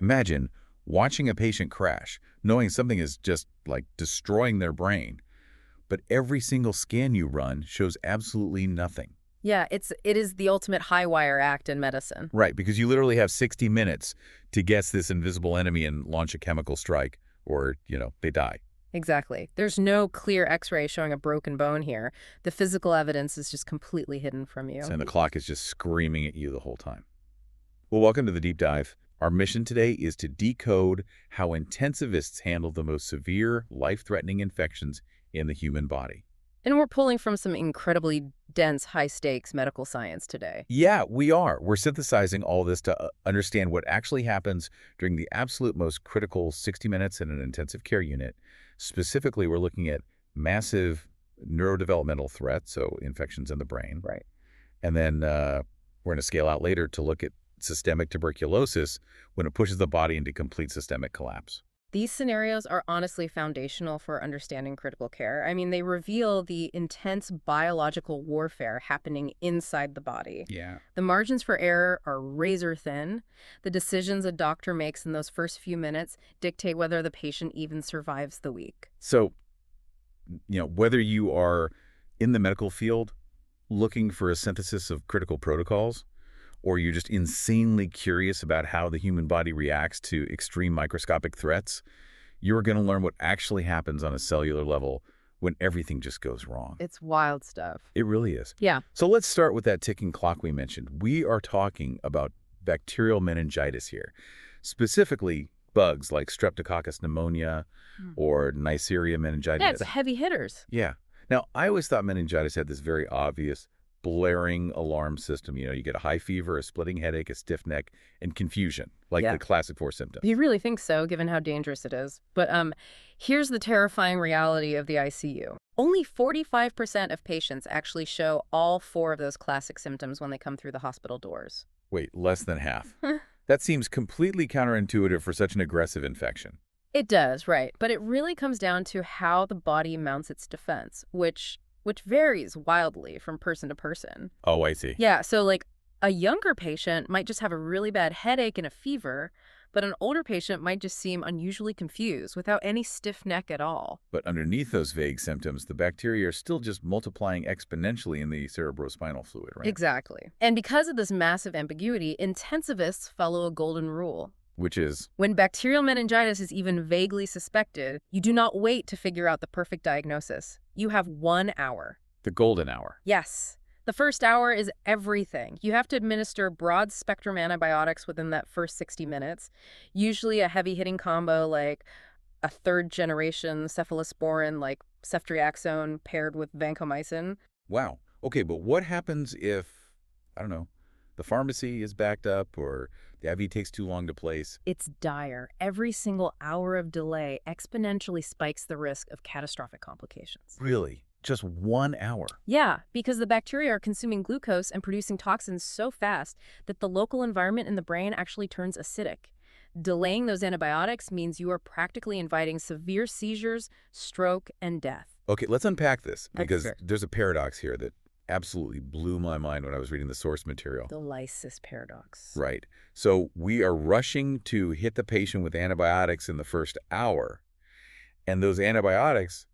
Imagine watching a patient crash, knowing something is just like destroying their brain, but every single scan you run shows absolutely nothing. Yeah, it is the ultimate high wire act in medicine. Right, because you literally have 60 minutes to guess this invisible enemy and launch a chemical strike, or, they die. Exactly. There's no clear X-ray showing a broken bone here. The physical evidence is just completely hidden from you. And the clock is just screaming at you the whole time. Well, welcome to the Deep Dive. Our mission today is to decode how intensivists handle the most severe, life-threatening infections in the human body. And we're pulling from some incredibly dense, high-stakes medical science today. Yeah, we are. We're synthesizing all this to understand what actually happens during the absolute most critical 60 minutes in an intensive care unit. Specifically, we're looking at massive neurodevelopmental threats, so infections in the brain. Right. And then we're going to scale out later to look at systemic tuberculosis when it pushes the body into complete systemic collapse. These scenarios are honestly foundational for understanding critical care. I mean, they reveal the intense biological warfare happening inside the body. Yeah. The margins for error are razor thin. The decisions a doctor makes in those first few minutes dictate whether the patient even survives the week. So, whether you are in the medical field looking for a synthesis of critical protocols, or you're just insanely curious about how the human body reacts to extreme microscopic threats, you're going to learn what actually happens on a cellular level when everything just goes wrong. It's wild stuff. It really is. Yeah. So let's start with that ticking clock we mentioned. We are talking about bacterial meningitis here, specifically bugs like Streptococcus pneumonia or Neisseria meningitis. Yeah, it's heavy hitters. Yeah. Now, I always thought meningitis had this very obvious blaring alarm system. You get a high fever, a splitting headache, a stiff neck, and confusion, like the classic 4 symptoms. You really think so, given how dangerous it is. But here's the terrifying reality of the ICU. Only 45% of patients actually show all 4 of those classic symptoms when they come through the hospital doors. Wait, less than half? That seems completely counterintuitive for such an aggressive infection. It does, right. But it really comes down to how the body mounts its defense, which varies wildly from person to person. Oh, I see. Yeah, so like a younger patient might just have a really bad headache and a fever, but an older patient might just seem unusually confused without any stiff neck at all. But underneath those vague symptoms, the bacteria are still just multiplying exponentially in the cerebrospinal fluid, right? Exactly. And because of this massive ambiguity, intensivists follow a golden rule. Which is? When bacterial meningitis is even vaguely suspected, you do not wait to figure out the perfect diagnosis. You have 1 hour. The golden hour. Yes. The first hour is everything. You have to administer broad-spectrum antibiotics within that first 60 minutes, usually a heavy-hitting combo like a third-generation cephalosporin like ceftriaxone paired with vancomycin. Wow. Okay, but what happens if, I don't know, the pharmacy is backed up or the IV takes too long to place? It's dire. Every single hour of delay exponentially spikes the risk of catastrophic complications. Really? Just 1 hour? Yeah, because the bacteria are consuming glucose and producing toxins so fast that the local environment in the brain actually turns acidic. Delaying those antibiotics means you are practically inviting severe seizures, stroke, and death. Okay, let's unpack this because Sure. there's a paradox here that absolutely blew my mind when I was reading the source material. The lysis paradox. Right. So we are rushing to hit the patient with antibiotics in the first hour, and those antibiotics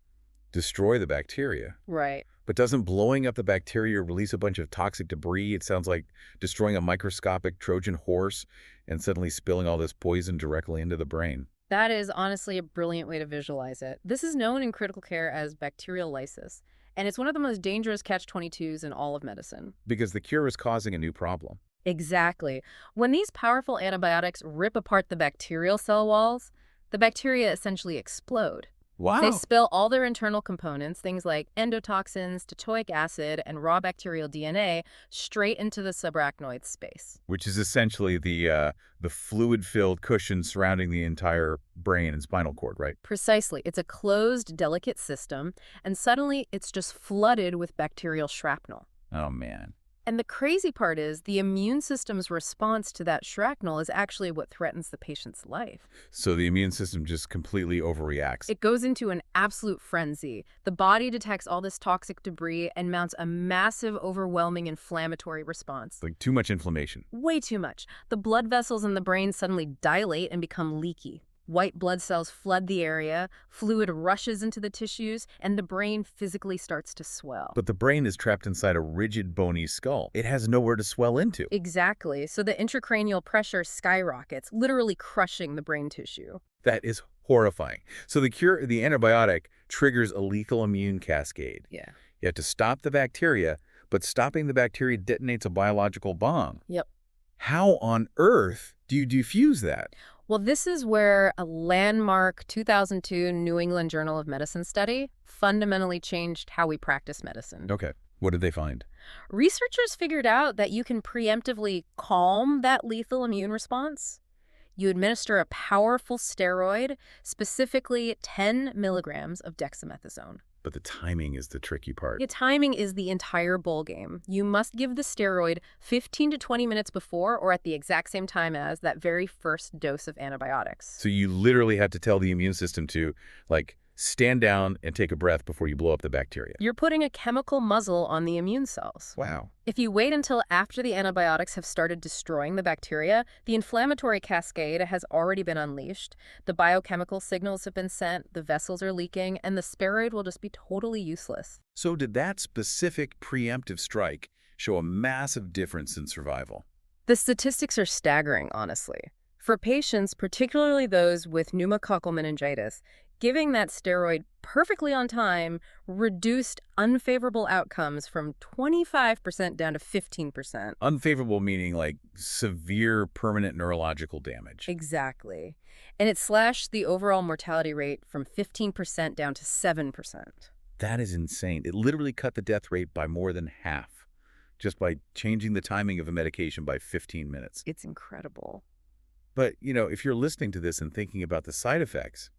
destroy the bacteria. Right. But doesn't blowing up the bacteria release a bunch of toxic debris? It sounds like destroying a microscopic Trojan horse and suddenly spilling all this poison directly into the brain. That is honestly a brilliant way to visualize it. This is known in critical care as bacterial lysis, and it's one of the most dangerous catch-22s in all of medicine. Because the cure is causing a new problem. Exactly. When these powerful antibiotics rip apart the bacterial cell walls, the bacteria essentially explode. Wow. They spill all their internal components, things like endotoxins, teichoic acid, and raw bacterial DNA, straight into the subarachnoid space. Which is essentially the fluid-filled cushion surrounding the entire brain and spinal cord, right? Precisely. It's a closed, delicate system, and suddenly it's just flooded with bacterial shrapnel. Oh, man. And the crazy part is the immune system's response to that shrapnel is actually what threatens the patient's life. So the immune system just completely overreacts. It goes into an absolute frenzy. The body detects all this toxic debris and mounts a massive, overwhelming inflammatory response. Like too much inflammation. Way too much. The blood vessels in the brain suddenly dilate and become leaky. White blood cells flood the area, fluid rushes into the tissues, and the brain physically starts to swell. But the brain is trapped inside a rigid, bony skull. It has nowhere to swell into. Exactly. So the intracranial pressure skyrockets, literally crushing the brain tissue. That is horrifying. So the antibiotic triggers a lethal immune cascade. Yeah. You have to stop the bacteria, but stopping the bacteria detonates a biological bomb. Yep. How on earth do you defuse that? Well, this is where a landmark 2002 New England Journal of Medicine study fundamentally changed how we practice medicine. Okay. What did they find? Researchers figured out that you can preemptively calm that lethal immune response. You administer a powerful steroid, specifically 10 milligrams of dexamethasone. But the timing is the tricky part. Yeah, timing is the entire ballgame. You must give the steroid 15 to 20 minutes before or at the exact same time as that very first dose of antibiotics. So you literally have to tell the immune system to, like, stand down and take a breath before you blow up the bacteria. You're putting a chemical muzzle on the immune cells. Wow. If you wait until after the antibiotics have started destroying the bacteria, the inflammatory cascade has already been unleashed, the biochemical signals have been sent, the vessels are leaking, and the steroid will just be totally useless. So did that specific preemptive strike show a massive difference in survival? The statistics are staggering, honestly. For patients, particularly those with pneumococcal meningitis, giving that steroid perfectly on time reduced unfavorable outcomes from 25% down to 15%. Unfavorable meaning like severe permanent neurological damage. Exactly. And it slashed the overall mortality rate from 15% down to 7%. That is insane. It literally cut the death rate by more than half just by changing the timing of a medication by 15 minutes. It's incredible. But, if you're listening to this and thinking about the side effects,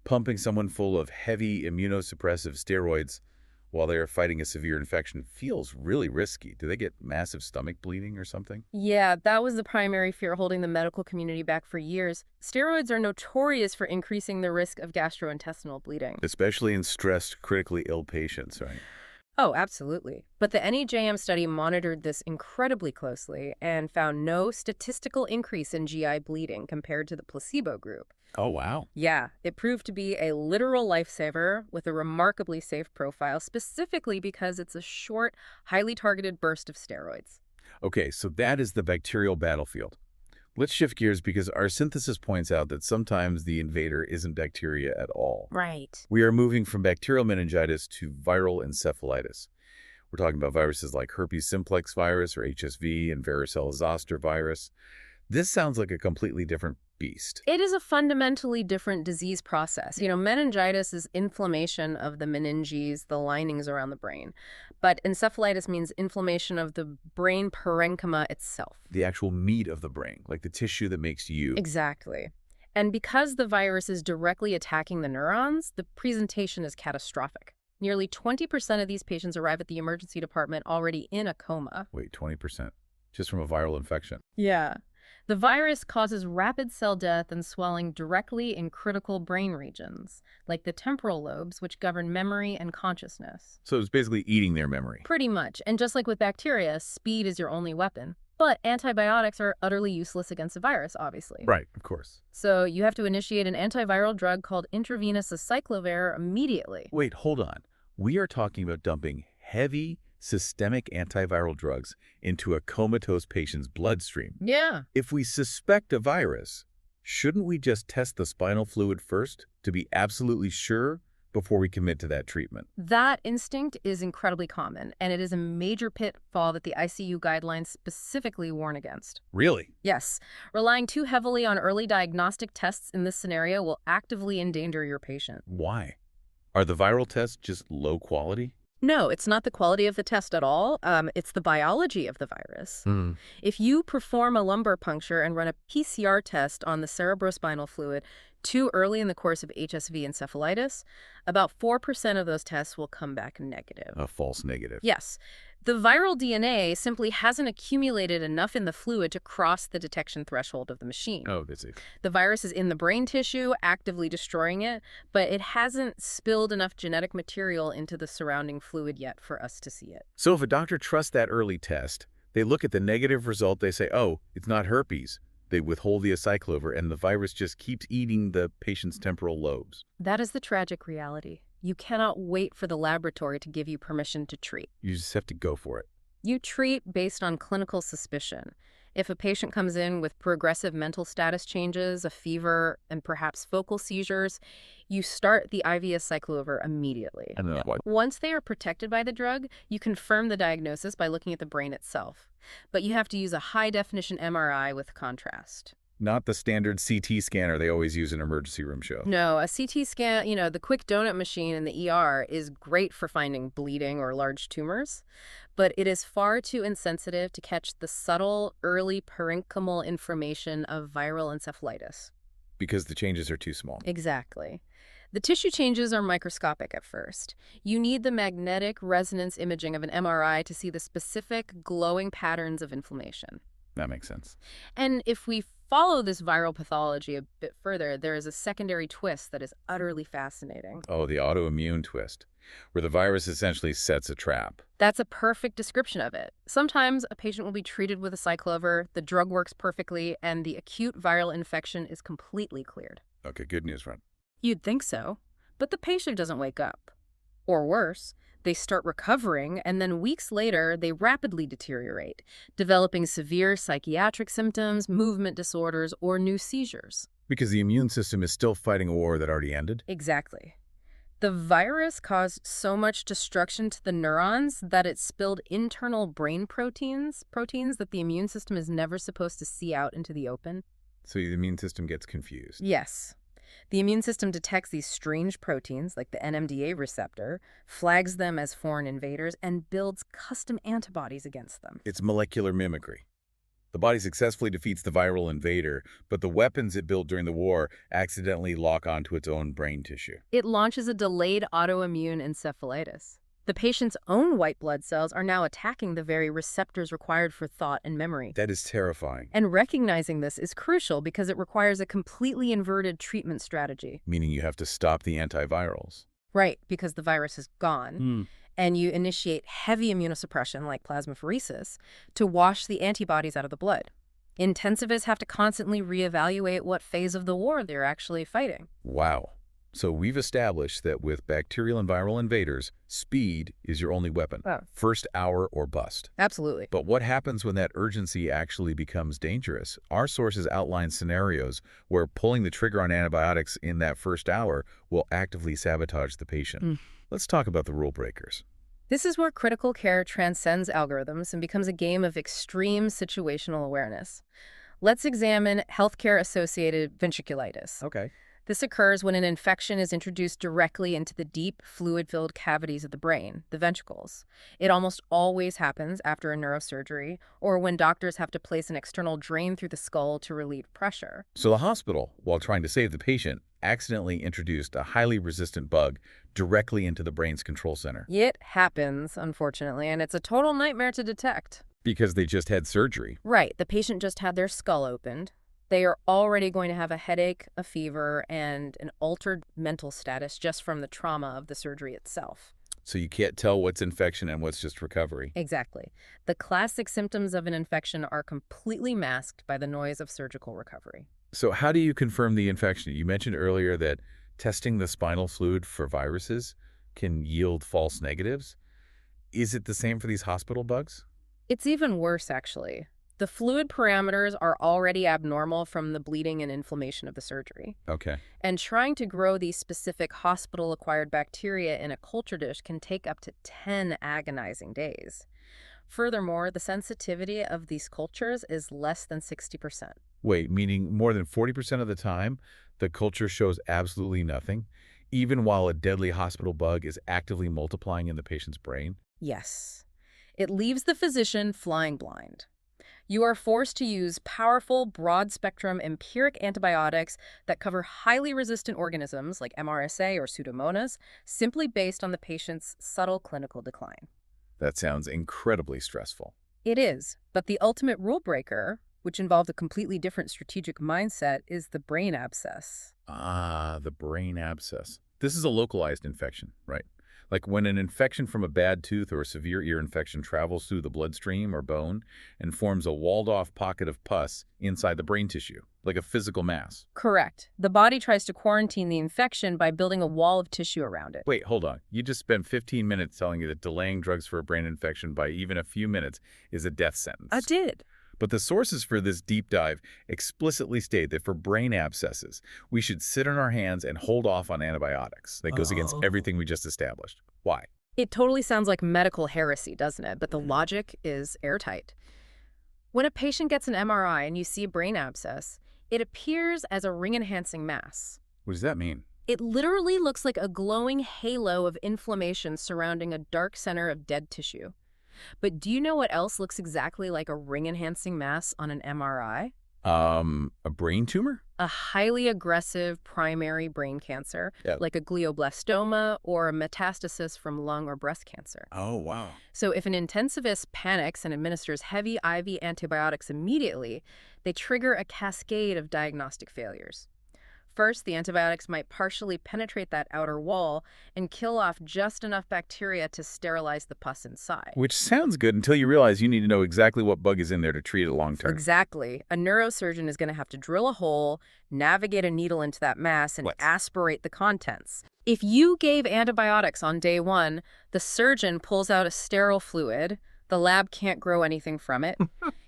pumping someone full of heavy immunosuppressive steroids while they are fighting a severe infection feels really risky. Do they get massive stomach bleeding or something? Yeah, that was the primary fear holding the medical community back for years. Steroids are notorious for increasing the risk of gastrointestinal bleeding. Especially in stressed, critically ill patients, right? Oh, absolutely. But the NEJM study monitored this incredibly closely and found no statistical increase in GI bleeding compared to the placebo group. Oh, wow. Yeah, it proved to be a literal lifesaver with a remarkably safe profile, specifically because it's a short, highly targeted burst of steroids. Okay, so that is the bacterial battlefield. Let's shift gears because our synthesis points out that sometimes the invader isn't bacteria at all. Right. We are moving from bacterial meningitis to viral encephalitis. We're talking about viruses like herpes simplex virus or HSV and varicella zoster virus. This sounds like a completely different beast. It is a fundamentally different disease process. Meningitis is inflammation of the meninges, the linings around the brain. But encephalitis means inflammation of the brain parenchyma itself. The actual meat of the brain, like the tissue that makes you. Exactly. And because the virus is directly attacking the neurons, the presentation is catastrophic. Nearly 20% of these patients arrive at the emergency department already in a coma. Wait, 20%? Just from a viral infection? Yeah. The virus causes rapid cell death and swelling directly in critical brain regions, like the temporal lobes, which govern memory and consciousness. So it's basically eating their memory. Pretty much. And just like with bacteria, speed is your only weapon. But antibiotics are utterly useless against a virus, obviously. Right, of course. So you have to initiate an antiviral drug called intravenous acyclovir immediately. Wait, hold on. We are talking about dumping heavy systemic antiviral drugs into a comatose patient's bloodstream. Yeah. If we suspect a virus, shouldn't we just test the spinal fluid first to be absolutely sure before we commit to that treatment? That instinct is incredibly common, and it is a major pitfall that the ICU guidelines specifically warn against. Really? Yes. Relying too heavily on early diagnostic tests in this scenario will actively endanger your patient. Why? Are the viral tests just low quality? No, it's not the quality of the test at all. It's the biology of the virus. If you perform a lumbar puncture and run a PCR test on the cerebrospinal fluid too early in the course of HSV encephalitis, about 4% of those tests will come back negative. A false negative. Yes. The viral DNA simply hasn't accumulated enough in the fluid to cross the detection threshold of the machine. Oh, that's it. The virus is in the brain tissue, actively destroying it, but it hasn't spilled enough genetic material into the surrounding fluid yet for us to see it. So if a doctor trusts that early test, they look at the negative result, they say, oh, it's not herpes. They withhold the acyclovir, and the virus just keeps eating the patient's temporal lobes. That is the tragic reality. You cannot wait for the laboratory to give you permission to treat. You just have to go for it. You treat based on clinical suspicion. If a patient comes in with progressive mental status changes, a fever, and perhaps focal seizures, you start the IV acyclovir immediately. And then what? Once they are protected by the drug, you confirm the diagnosis by looking at the brain itself. But you have to use a high-definition MRI with contrast. Not the standard CT scanner they always use in emergency room show. No, a CT scan, the quick donut machine in the ER is great for finding bleeding or large tumors, but it is far too insensitive to catch the subtle, early parenchymal information of viral encephalitis. Because the changes are too small. Exactly. The tissue changes are microscopic at first. You need the magnetic resonance imaging of an MRI to see the specific glowing patterns of inflammation. That makes sense. And if we follow this viral pathology a bit further, there is a secondary twist that is utterly fascinating. Oh, the autoimmune twist, where the virus essentially sets a trap. That's a perfect description of it. Sometimes a patient will be treated with acyclovir, the drug works perfectly, and the acute viral infection is completely cleared. Okay, good news, friend. You'd think so, but the patient doesn't wake up. Or worse, they start recovering, and then weeks later, they rapidly deteriorate, developing severe psychiatric symptoms, movement disorders, or new seizures. Because the immune system is still fighting a war that already ended? Exactly. The virus caused so much destruction to the neurons that it spilled internal brain proteins that the immune system is never supposed to see out into the open. So the immune system gets confused. Yes. The immune system detects these strange proteins, like the NMDA receptor, flags them as foreign invaders, and builds custom antibodies against them. It's molecular mimicry. The body successfully defeats the viral invader, but the weapons it built during the war accidentally lock onto its own brain tissue. It launches a delayed autoimmune encephalitis. The patient's own white blood cells are now attacking the very receptors required for thought and memory. That is terrifying. And recognizing this is crucial because it requires a completely inverted treatment strategy. Meaning you have to stop the antivirals. Right, because the virus is gone. And you initiate heavy immunosuppression like plasmapheresis to wash the antibodies out of the blood. Intensivists have to constantly reevaluate what phase of the war they're actually fighting. Wow. So we've established that with bacterial and viral invaders, speed is your only weapon. Oh. First hour or bust. Absolutely. But what happens when that urgency actually becomes dangerous? Our sources outline scenarios where pulling the trigger on antibiotics in that first hour will actively sabotage the patient. Let's talk about the rule breakers. This is where critical care transcends algorithms and becomes a game of extreme situational awareness. Let's examine healthcare-associated ventriculitis. Okay. This occurs when an infection is introduced directly into the deep, fluid-filled cavities of the brain, the ventricles. It almost always happens after a neurosurgery or when doctors have to place an external drain through the skull to relieve pressure. So the hospital, while trying to save the patient, accidentally introduced a highly resistant bug directly into the brain's control center. It happens, unfortunately, and it's a total nightmare to detect. Because they just had surgery. Right. The patient just had their skull opened. They are already going to have a headache, a fever, and an altered mental status just from the trauma of the surgery itself. So you can't tell what's infection and what's just recovery. Exactly. The classic symptoms of an infection are completely masked by the noise of surgical recovery. So how do you confirm the infection? You mentioned earlier that testing the spinal fluid for viruses can yield false negatives. Is it the same for these hospital bugs? It's even worse, actually. The fluid parameters are already abnormal from the bleeding and inflammation of the surgery. Okay. And trying to grow these specific hospital-acquired bacteria in a culture dish can take up to 10 agonizing days. Furthermore, the sensitivity of these cultures is less than 60%. Wait, meaning more than 40% of the time, the culture shows absolutely nothing, even while a deadly hospital bug is actively multiplying in the patient's brain? Yes. It leaves the physician flying blind. You are forced to use powerful, broad-spectrum empiric antibiotics that cover highly resistant organisms like MRSA or Pseudomonas, simply based on the patient's subtle clinical decline. That sounds incredibly stressful. It is, but the ultimate rule breaker, which involved a completely different strategic mindset, is the brain abscess. Ah, the brain abscess. This is a localized infection, right? Like when an infection from a bad tooth or a severe ear infection travels through the bloodstream or bone and forms a walled-off pocket of pus inside the brain tissue, like a physical mass. Correct. The body tries to quarantine the infection by building a wall of tissue around it. Wait, hold on. You just spent 15 minutes telling me that delaying drugs for a brain infection by even a few minutes is a death sentence. I did. But the sources for this deep dive explicitly state that for brain abscesses, we should sit on our hands and hold off on antibiotics. That goes against everything we just established. Why? It totally sounds like medical heresy, doesn't it? But the logic is airtight. When a patient gets an MRI and you see a brain abscess, it appears as a ring-enhancing mass. What does that mean? It literally looks like a glowing halo of inflammation surrounding a dark center of dead tissue. But do you know what else looks exactly like a ring-enhancing mass on an MRI? A brain tumor? A highly aggressive primary brain cancer, Yeah. like a glioblastoma or a metastasis from lung or breast cancer. Oh, wow. So if an intensivist panics and administers heavy IV antibiotics immediately, they trigger a cascade of diagnostic failures. First, the antibiotics might partially penetrate that outer wall and kill off just enough bacteria to sterilize the pus inside. Which sounds good until you realize you need to know exactly what bug is in there to treat it long term. Exactly. A neurosurgeon is going to have to drill a hole, navigate a needle into that mass, and aspirate the contents. If you gave antibiotics on day one, the surgeon pulls out a sterile fluid, the lab can't grow anything from it.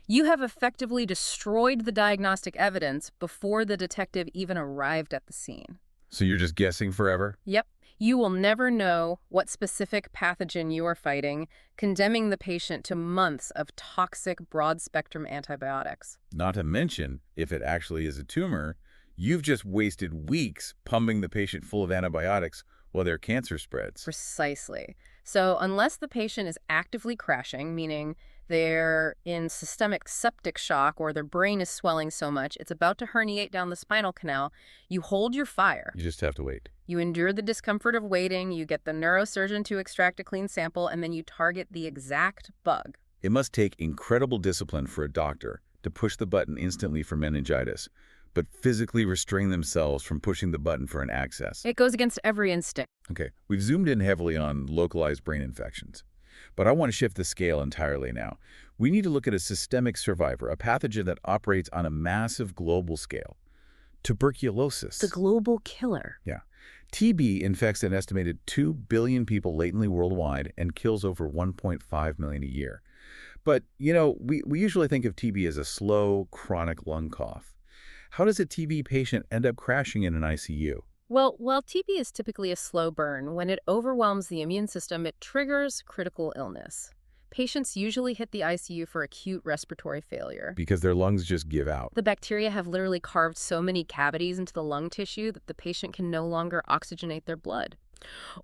You have effectively destroyed the diagnostic evidence before the detective even arrived at the scene. So you're just guessing forever? Yep. You will never know what specific pathogen you are fighting, condemning the patient to months of toxic broad-spectrum antibiotics. Not to mention, if it actually is a tumor, you've just wasted weeks pumping the patient full of antibiotics while their cancer spreads. Precisely. So unless the patient is actively crashing, meaning they're in systemic septic shock or their brain is swelling so much it's about to herniate down the spinal canal, you hold your fire. You just have to wait. You endure the discomfort of waiting, you get the neurosurgeon to extract a clean sample, and then you target the exact bug. It must take incredible discipline for a doctor to push the button instantly for meningitis, but physically restrain themselves from pushing the button for an abscess. It goes against every instinct. Okay, we've zoomed in heavily on localized brain infections, but I want to shift the scale entirely now. We need to look at a systemic survivor, a pathogen that operates on a massive global scale. Tuberculosis. The global killer. Yeah. TB infects an estimated 2 billion people latently worldwide and kills over 1.5 million a year. But, we usually think of TB as a slow, chronic lung cough. How does a TB patient end up crashing in an ICU? Well, while TB is typically a slow burn, when it overwhelms the immune system, it triggers critical illness. Patients usually hit the ICU for acute respiratory failure. Because their lungs just give out. The bacteria have literally carved so many cavities into the lung tissue that the patient can no longer oxygenate their blood.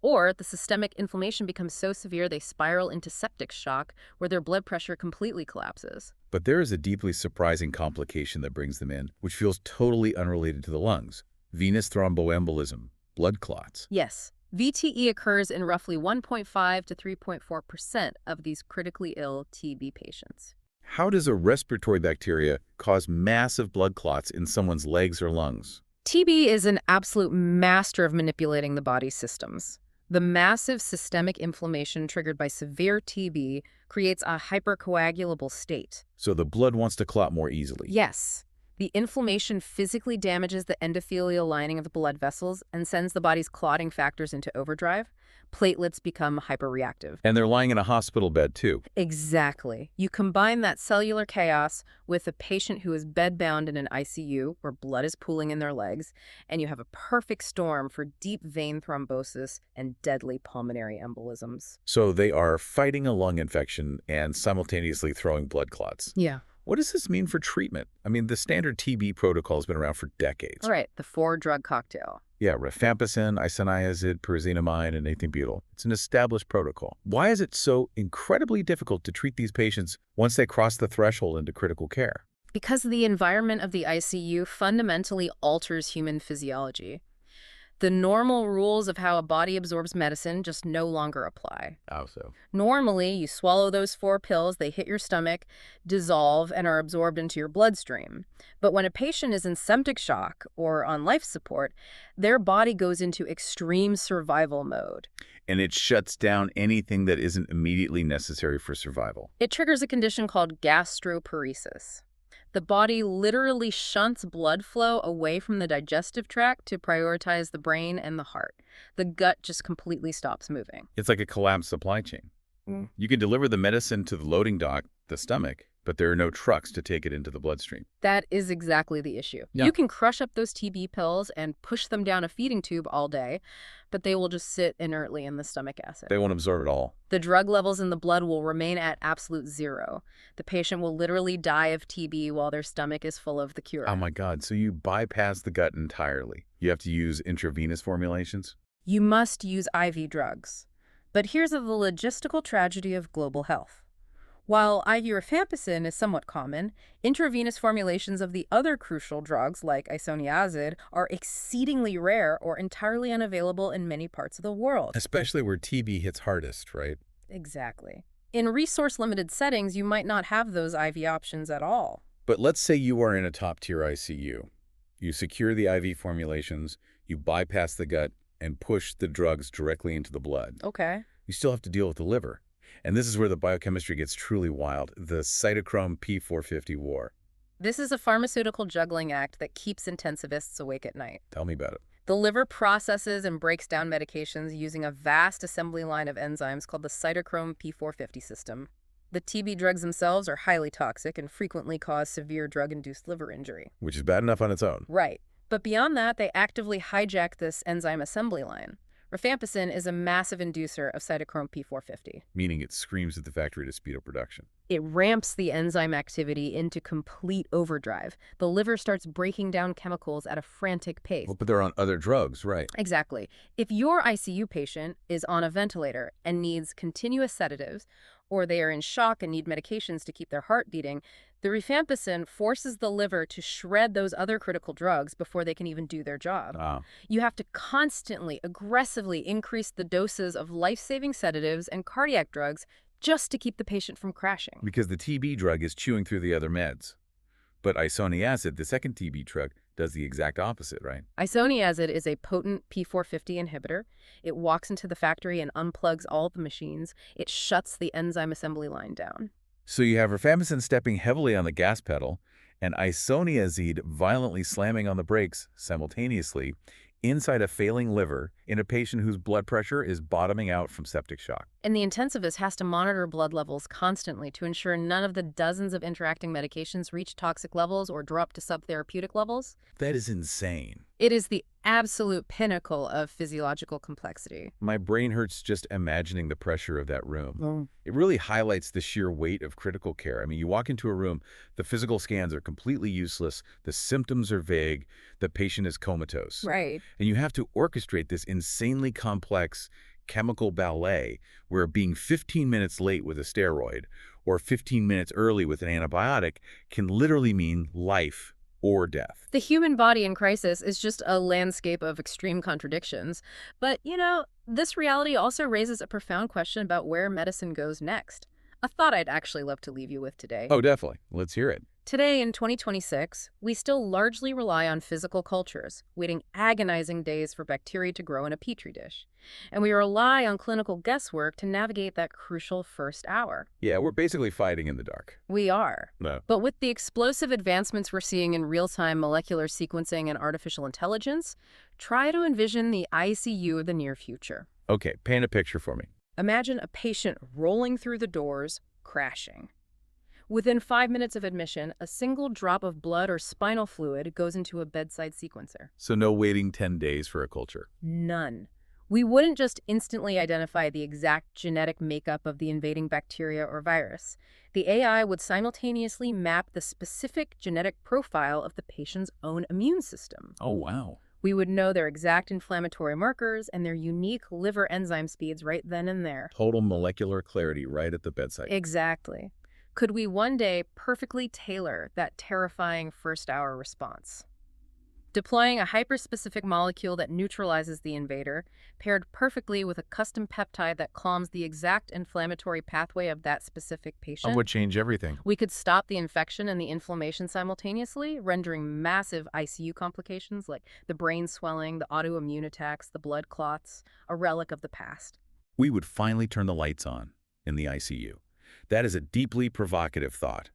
Or the systemic inflammation becomes so severe they spiral into septic shock, where their blood pressure completely collapses. But there is a deeply surprising complication that brings them in, which feels totally unrelated to the lungs. Venous thromboembolism, blood clots. Yes. VTE occurs in roughly 1.5 to 3.4% of these critically ill TB patients. How does a respiratory bacteria cause massive blood clots in someone's legs or lungs? TB is an absolute master of manipulating the body's systems. The massive systemic inflammation triggered by severe TB creates a hypercoagulable state. So the blood wants to clot more easily. Yes. The inflammation physically damages the endothelial lining of the blood vessels and sends the body's clotting factors into overdrive. Platelets become hyperreactive. And they're lying in a hospital bed, too. Exactly. You combine that cellular chaos with a patient who is bedbound in an ICU where blood is pooling in their legs, and you have a perfect storm for deep vein thrombosis and deadly pulmonary embolisms. So they are fighting a lung infection and simultaneously throwing blood clots. Yeah. What does this mean for treatment? I mean, the standard TB protocol has been around for decades. All right, the 4-drug cocktail. Yeah, rifampicin, isoniazid, pyrazinamide, and ethiambutyl. It's an established protocol. Why is it so incredibly difficult to treat these patients once they cross the threshold into critical care? Because the environment of the ICU fundamentally alters human physiology. The normal rules of how a body absorbs medicine just no longer apply. How so? Normally, you swallow those 4 pills, they hit your stomach, dissolve, and are absorbed into your bloodstream. But when a patient is in septic shock or on life support, their body goes into extreme survival mode. And it shuts down anything that isn't immediately necessary for survival. It triggers a condition called gastroparesis. The body literally shunts blood flow away from the digestive tract to prioritize the brain and the heart. The gut just completely stops moving. It's like a collapsed supply chain. You can deliver the medicine to the loading dock, the stomach, but there are no trucks to take it into the bloodstream. That is exactly the issue. Yeah. You can crush up those TB pills and push them down a feeding tube all day, but they will just sit inertly in the stomach acid. They won't absorb it all. The drug levels in the blood will remain at absolute zero. The patient will literally die of TB while their stomach is full of the cure. Oh my God, so you bypass the gut entirely. You have to use intravenous formulations? You must use IV drugs. But here's the logistical tragedy of global health. While IV rifampicin is somewhat common, intravenous formulations of the other crucial drugs like isoniazid are exceedingly rare or entirely unavailable in many parts of the world. Especially where TB hits hardest, right? Exactly. In resource-limited settings, you might not have those IV options at all. But let's say you are in a top-tier ICU. You secure the IV formulations, you bypass the gut, and push the drugs directly into the blood. Okay. You still have to deal with the liver. And this is where the biochemistry gets truly wild, the cytochrome P450 war. This is a pharmaceutical juggling act that keeps intensivists awake at night. Tell me about it. The liver processes and breaks down medications using a vast assembly line of enzymes called the cytochrome P450 system. The TB drugs themselves are highly toxic and frequently cause severe drug-induced liver injury. Which is bad enough on its own. Right. But beyond that, they actively hijack this enzyme assembly line. Rifampicin is a massive inducer of cytochrome P450. Meaning it screams at the factory to speed up production. It ramps the enzyme activity into complete overdrive. The liver starts breaking down chemicals at a frantic pace. Well, but they're on other drugs, right? Exactly. If your ICU patient is on a ventilator and needs continuous sedatives, or they are in shock and need medications to keep their heart beating, the rifampicin forces the liver to shred those other critical drugs before they can even do their job. You have to constantly, aggressively increase the doses of life-saving sedatives and cardiac drugs just to keep the patient from crashing. Because the TB drug is chewing through the other meds. But isoniazid, the second TB drug, does the exact opposite, right? Isoniazid is a potent P450 inhibitor. It walks into the factory and unplugs all the machines. It shuts the enzyme assembly line down. So you have rifampicin stepping heavily on the gas pedal and isoniazid violently slamming on the brakes simultaneously inside a failing liver in a patient whose blood pressure is bottoming out from septic shock. And the intensivist has to monitor blood levels constantly to ensure none of the dozens of interacting medications reach toxic levels or drop to subtherapeutic levels. That is insane. It is the absolute pinnacle of physiological complexity. My brain hurts just imagining the pressure of that room. It really highlights the sheer weight of critical care. I mean, you walk into a room, the physical scans are completely useless, the symptoms are vague, the patient is comatose. Right. And you have to orchestrate this insanely complex chemical ballet where being 15 minutes late with a steroid or 15 minutes early with an antibiotic can literally mean life or death. The human body in crisis is just a landscape of extreme contradictions. But, this reality also raises a profound question about where medicine goes next. A thought I'd actually love to leave you with today. Oh, definitely. Let's hear it. Today, in 2026, we still largely rely on physical cultures, waiting agonizing days for bacteria to grow in a petri dish. And we rely on clinical guesswork to navigate that crucial first hour. Yeah, we're basically fighting in the dark. We are. No. But with the explosive advancements we're seeing in real-time molecular sequencing and artificial intelligence, try to envision the ICU of the near future. Okay, paint a picture for me. Imagine a patient rolling through the doors, crashing. Within 5 minutes of admission, a single drop of blood or spinal fluid goes into a bedside sequencer. So no waiting 10 days for a culture. None. We wouldn't just instantly identify the exact genetic makeup of the invading bacteria or virus. The AI would simultaneously map the specific genetic profile of the patient's own immune system. Oh, wow. We would know their exact inflammatory markers and their unique liver enzyme speeds right then and there. Total molecular clarity right at the bedside. Exactly. Could we one day perfectly tailor that terrifying first-hour response? Deploying a hyperspecific molecule that neutralizes the invader, paired perfectly with a custom peptide that calms the exact inflammatory pathway of that specific That patient, would change everything. we could stop the infection and the inflammation simultaneously, rendering massive ICU complications like the brain swelling, the autoimmune attacks, the blood clots, a relic of the past. We would finally turn the lights on in the ICU. That is a deeply provocative thought.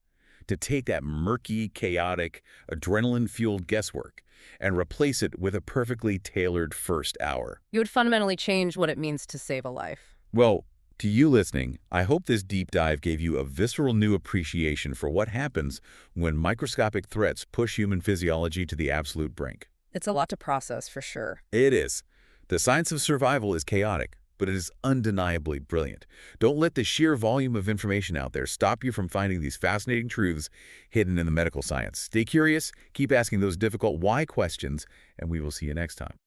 To take that murky, chaotic, adrenaline-fueled guesswork and replace it with a perfectly tailored first hour. You would fundamentally change what it means to save a life. Well, to you listening, I hope this deep dive gave you a visceral new appreciation for what happens when microscopic threats push human physiology to the absolute brink. It's a lot to process, for sure. It is. The science of survival is chaotic, but it is undeniably brilliant. Don't let the sheer volume of information out there stop you from finding these fascinating truths hidden in the medical science. Stay curious, keep asking those difficult why questions, and we will see you next time.